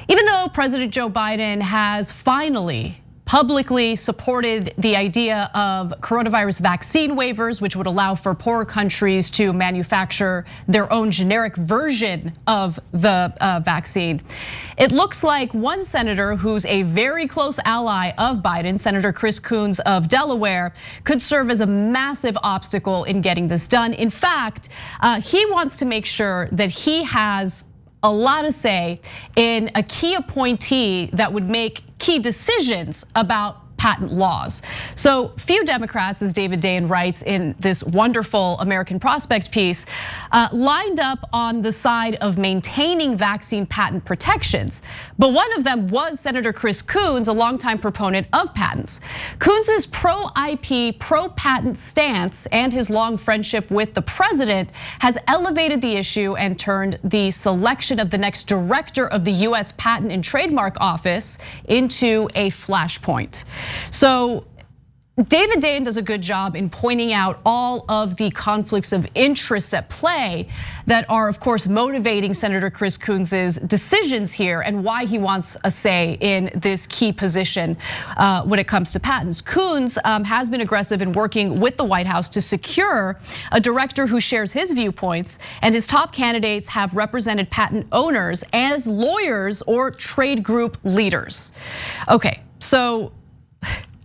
Even though President Joe Biden has finally publicly supported the idea of coronavirus vaccine waivers, which would allow for poorer countries to manufacture their own generic version of the vaccine. It looks like one senator who's a very close ally of Biden, Senator Chris Coons of Delaware, could serve as a massive obstacle in getting this done. In fact, he wants to make sure that he has a lot to say in a key appointee that would make key decisions about patent laws. So few Democrats, as David Dayen writes in this wonderful American Prospect piece, lined up on the side of maintaining vaccine patent protections. But one of them was Senator Chris Coons, a longtime proponent of patents. Coons's pro-IP, pro-patent stance and his long friendship with the president has elevated the issue and turned the selection of the next director of the US Patent and Trademark Office into a flashpoint. So David Dayen does a good job in pointing out all of the conflicts of interest at play that are, of course, motivating Senator Chris Coons's decisions here and why he wants a say in this key position when it comes to patents. Coons has been aggressive in working with the White House to secure a director who shares his viewpoints, and his top candidates have represented patent owners as lawyers or trade group leaders. Okay, so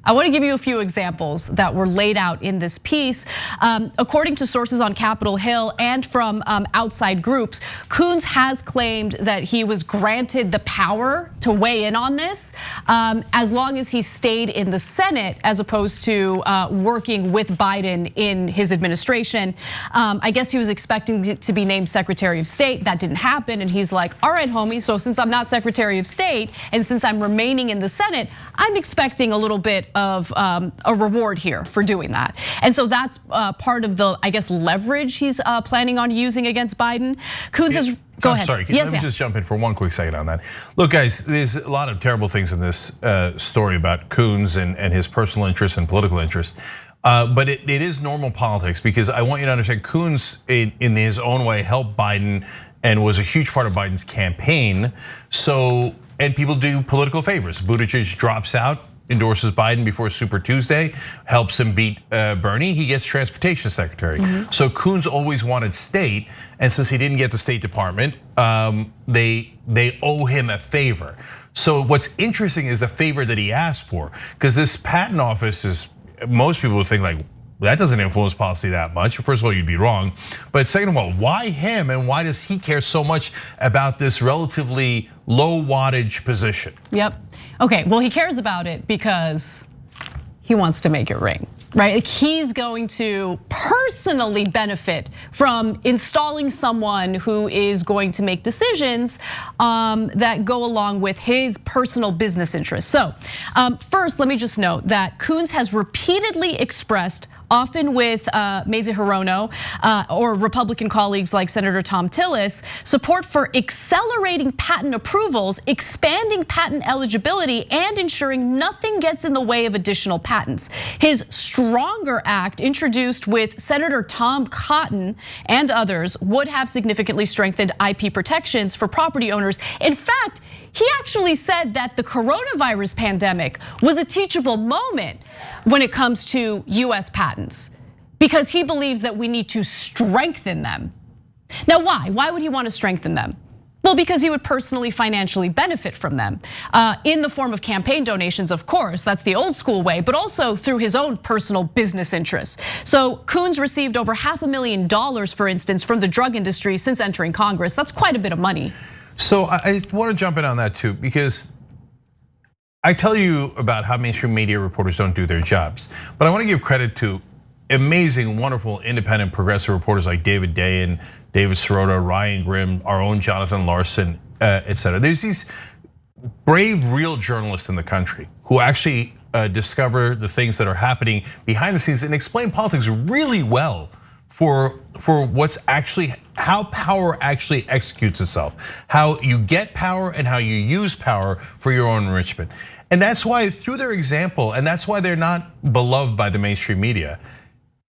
I want to give you a few examples that were laid out in this piece. According to sources on Capitol Hill and from outside groups, Coons has claimed that he was granted the power to weigh in on this as long as he stayed in the Senate as opposed to working with Biden in his administration. I guess he was expecting to be named Secretary of State. That didn't happen, and he's like, all right, homie, so since I'm not Secretary of State and since I'm remaining in the Senate, I'm expecting a little bit of a reward here for doing that. And so that's part of the, I guess, leverage he's planning on using against Biden. Coons is, go ahead. Sorry, let me just jump in for one quick second on that. Look, guys, there's a lot of terrible things in this story about Coons and his personal interest and political interest. But it is normal politics, because I want you to understand Coons in his own way helped Biden and was a huge part of Biden's campaign. So, and people do political favors. Buttigieg drops out, endorses Biden before Super Tuesday, helps him beat Bernie, he gets transportation secretary. So Coons always wanted state, and since he didn't get the State Department, they owe him a favor. So what's interesting is the favor that he asked for, because this patent office is, most people would think like, that doesn't influence policy that much. First of all, you'd be wrong. But second of all, why him, and why does he care so much about this relatively low wattage position? Yep, okay, well, he cares about it because he wants to make it ring, right? Like, he's going to personally benefit from installing someone who is going to make decisions that go along with his personal business interests. So first, let me just note that Coons has repeatedly expressed, often with Mazie Hirono or Republican colleagues like Senator Thom Tillis, support for accelerating patent approvals, expanding patent eligibility, and ensuring nothing gets in the way of additional patents. His Stronger Act, introduced with Senator Tom Cotton and others, would have significantly strengthened IP protections for property owners. In fact, he actually said that the coronavirus pandemic was a teachable moment when it comes to US patents, because he believes that we need to strengthen them. Now, why? Why would he want to strengthen them? Well, because he would personally financially benefit from them in the form of campaign donations, of course, that's the old school way, but also through his own personal business interests. So Coons received over $500,000, for instance, from the drug industry since entering Congress. That's quite a bit of money. So I want to jump in on that too, because I tell you about how mainstream media reporters don't do their jobs, but I want to give credit to amazing, wonderful, independent, progressive reporters like David Dayen, David Sirota, Ryan Grimm, our own Jonathan Larson, etc. There's these brave, real journalists in the country who actually discover the things that are happening behind the scenes and explain politics really well for what's actually, how power actually executes itself, how you get power and how you use power for your own enrichment. And that's why, through their example, and that's why they're not beloved by the mainstream media,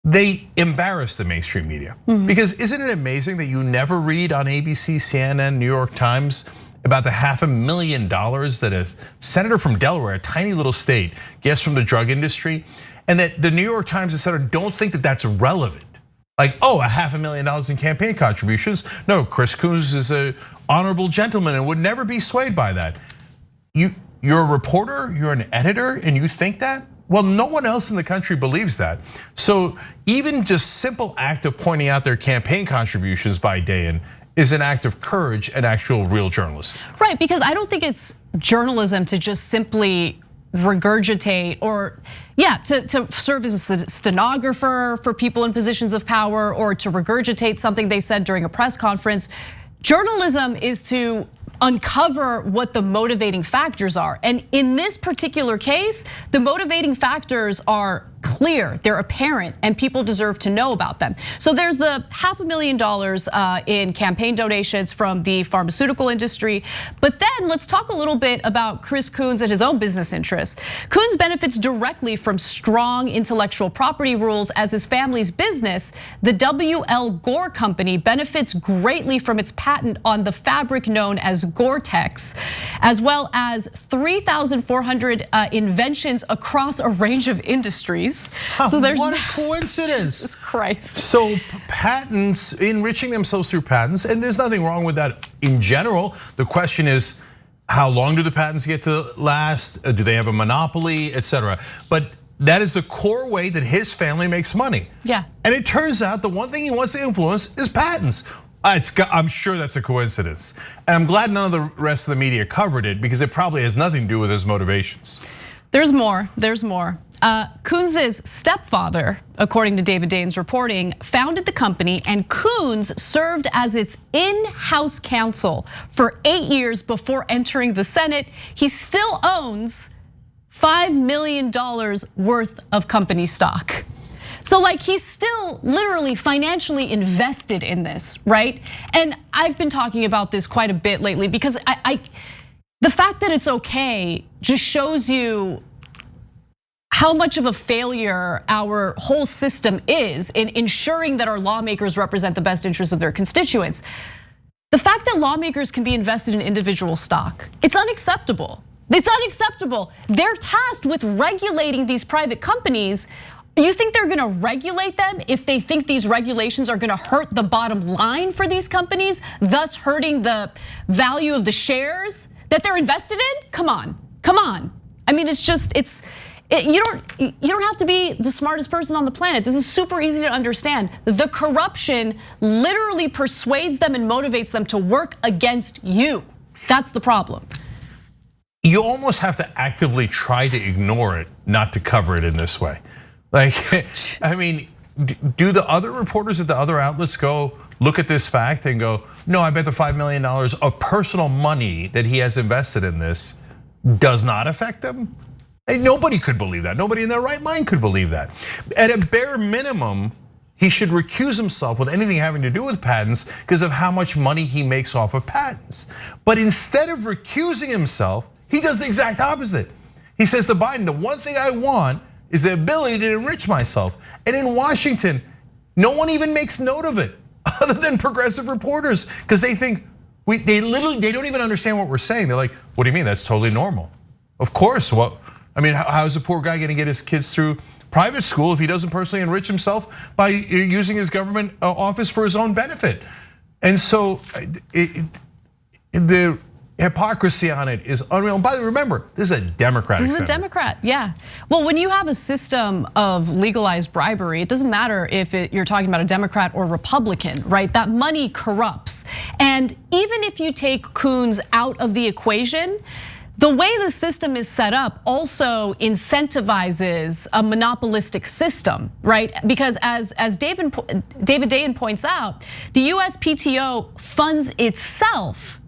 they embarrass the mainstream media. Because isn't it amazing that you never read on ABC, CNN, New York Times about the $500,000 that a senator from Delaware, a tiny little state, gets from the drug industry, and that the New York Times, etc., don't think that that's relevant. Like, oh, $500,000 in campaign contributions. No, Chris Coons is an honorable gentleman and would never be swayed by that. You're a reporter, you're an editor, and you think that? Well, no one else in the country believes that. So even just simple act of pointing out their campaign contributions by Dayen is an act of courage and actual real journalism. Right, because I don't think it's journalism to just simply regurgitate or to serve as a stenographer for people in positions of power or to regurgitate something they said during a press conference. Journalism is to uncover what the motivating factors are. And in this particular case, the motivating factors are clear, they're apparent, and people deserve to know about them. So there's the $500,000 in campaign donations from the pharmaceutical industry. But then let's talk a little bit about Chris Coons and his own business interests. Coons benefits directly from strong intellectual property rules as his family's business. The W.L. Gore Company benefits greatly from its patent on the fabric known as Gore-Tex, as well as 3,400 inventions across a range of industries. So there's what a coincidence. Jesus Christ. So patents, enriching themselves through patents, and there's nothing wrong with that in general. The question is, how long do the patents get to last? Do they have a monopoly, etc.? But that is the core way that his family makes money. Yeah. And it turns out the one thing he wants to influence is patents. I'm sure that's a coincidence. And I'm glad none of the rest of the media covered it because it probably has nothing to do with his motivations. There's more. Coons' stepfather, according to David Dayen's reporting, founded the company, and Coons served as its in-house counsel for 8 years before entering the Senate. He still owns $5 million worth of company stock. So like he's still literally financially invested in this, right? And I've been talking about this quite a bit lately because the fact that it's okay just shows you how much of a failure our whole system is in ensuring that our lawmakers represent the best interests of their constituents. The fact that lawmakers can be invested in individual stock, it's unacceptable. It's unacceptable. They're tasked with regulating these private companies. You think they're gonna regulate them if they think these regulations are gonna hurt the bottom line for these companies, thus hurting the value of the shares that they're invested in? Come on. I mean, you don't have to be the smartest person on the planet. This is super easy to understand. The corruption literally persuades them and motivates them to work against you. That's the problem. You almost have to actively try to ignore it, not to cover it in this way. Like, I mean, do the other reporters at the other outlets go look at this fact and go, no, I bet the $5 million of personal money that he has invested in this does not affect them? And nobody could believe that. Nobody in their right mind could believe that. At a bare minimum, he should recuse himself with anything having to do with patents because of how much money he makes off of patents. But instead of recusing himself, he does the exact opposite. He says to Biden, the one thing I want is the ability to enrich myself. And in Washington, no one even makes note of it other than progressive reporters because they think, they don't even understand what we're saying. They're like, what do you mean? That's totally normal. Of course, I mean, how's the poor guy gonna get his kids through private school if he doesn't personally enrich himself by using his government office for his own benefit? And so the hypocrisy on it is unreal. And by the way, remember, this is a Democratic This is a Democrat, yeah. Well, when you have a system of legalized bribery, it doesn't matter if you're talking about a Democrat or Republican, right? That money corrupts. And even if you take Coons out of the equation, the way the system is set up also incentivizes a monopolistic system, right? Because as David Dayen points out, the USPTO funds itself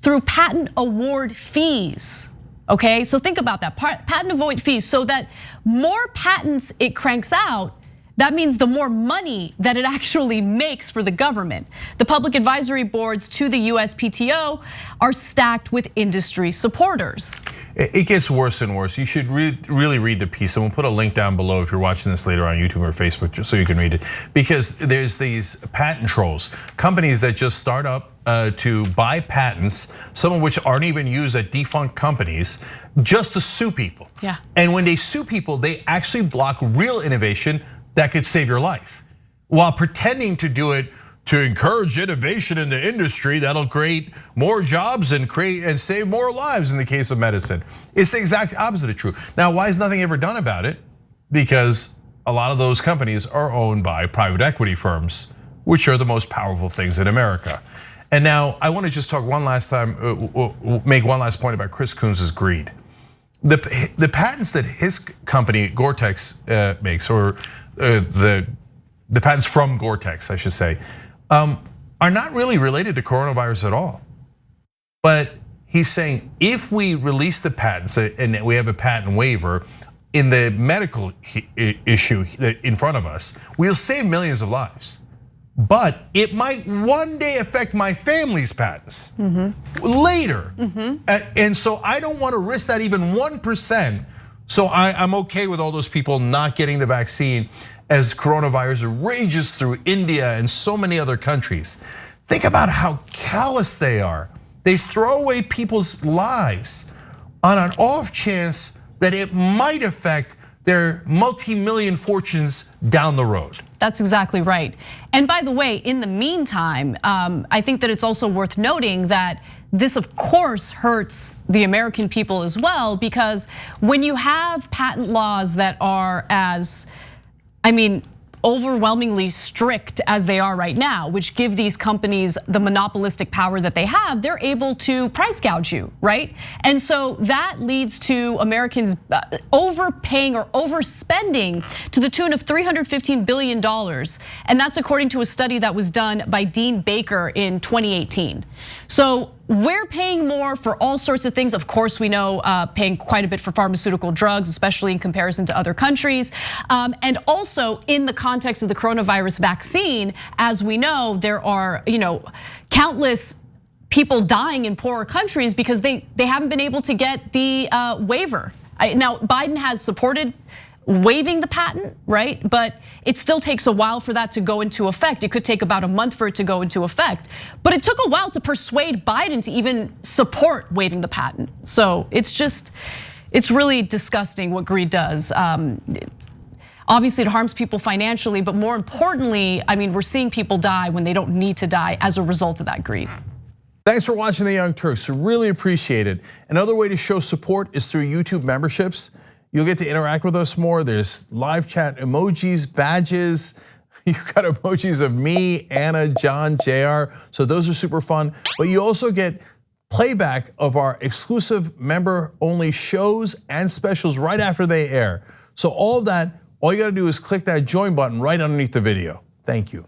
through patent award fees, okay? So think about that, patent award fees, so that more patents it cranks out, that means the more money that it actually makes for the government. The public advisory boards to the USPTO are stacked with industry supporters. It gets worse and worse. You should really read the piece, and we'll put a link down below if you're watching this later on YouTube or Facebook, just so you can read it. Because there's these patent trolls, companies that just start up to buy patents, some of which aren't even used at defunct companies, just to sue people. Yeah. And when they sue people, they actually block real innovation that could save your life, while pretending to do it to encourage innovation in the industry that'll create more jobs and save more lives in the case of medicine. It's the exact opposite of true. Now, why is nothing ever done about it? Because a lot of those companies are owned by private equity firms, which are the most powerful things in America. And now I want to just talk one last time, make one last point about Chris Coons' greed. The patents that his company Gore-Tex makes, or the patents from Gore-Tex, I should say, are not really related to coronavirus at all. But he's saying if we release the patents and we have a patent waiver in the medical issue in front of us, we'll save millions of lives. But it might one day affect my family's patents later. And so I don't want to risk that even 1%. So I'm okay with all those people not getting the vaccine as coronavirus rages through India and so many other countries. Think about how callous they are. They throw away people's lives on an off chance that it might affect their multi-million fortunes down the road. That's exactly right. And by the way, in the meantime, I think that it's also worth noting that this of course hurts the American people as well, because when you have patent laws that are as, overwhelmingly strict as they are right now, which give these companies the monopolistic power that they have, they're able to price gouge you, right? And so that leads to Americans overpaying or overspending to the tune of $315 billion. And that's according to a study that was done by Dean Baker in 2018. So we're paying more for all sorts of things. Of course, we know paying quite a bit for pharmaceutical drugs, especially in comparison to other countries. And also in the context of the coronavirus vaccine, as we know, there are countless people dying in poorer countries because they haven't been able to get the waiver. Now, Biden has supported waiving the patent, right? But it still takes a while for that to go into effect. It could take about a month for it to go into effect. But it took a while to persuade Biden to even support waiving the patent. So it's really disgusting what greed does. Obviously, it harms people financially, but more importantly, we're seeing people die when they don't need to die as a result of that greed. Thanks for watching The Young Turks, really appreciate it. Another way to show support is through YouTube memberships. You'll get to interact with us more. There's live chat emojis, badges. You've got emojis of me, Anna, John, JR. So those are super fun. But you also get playback of our exclusive member-only shows and specials right after they air. So all of that, all you gotta do is click that join button right underneath the video. Thank you.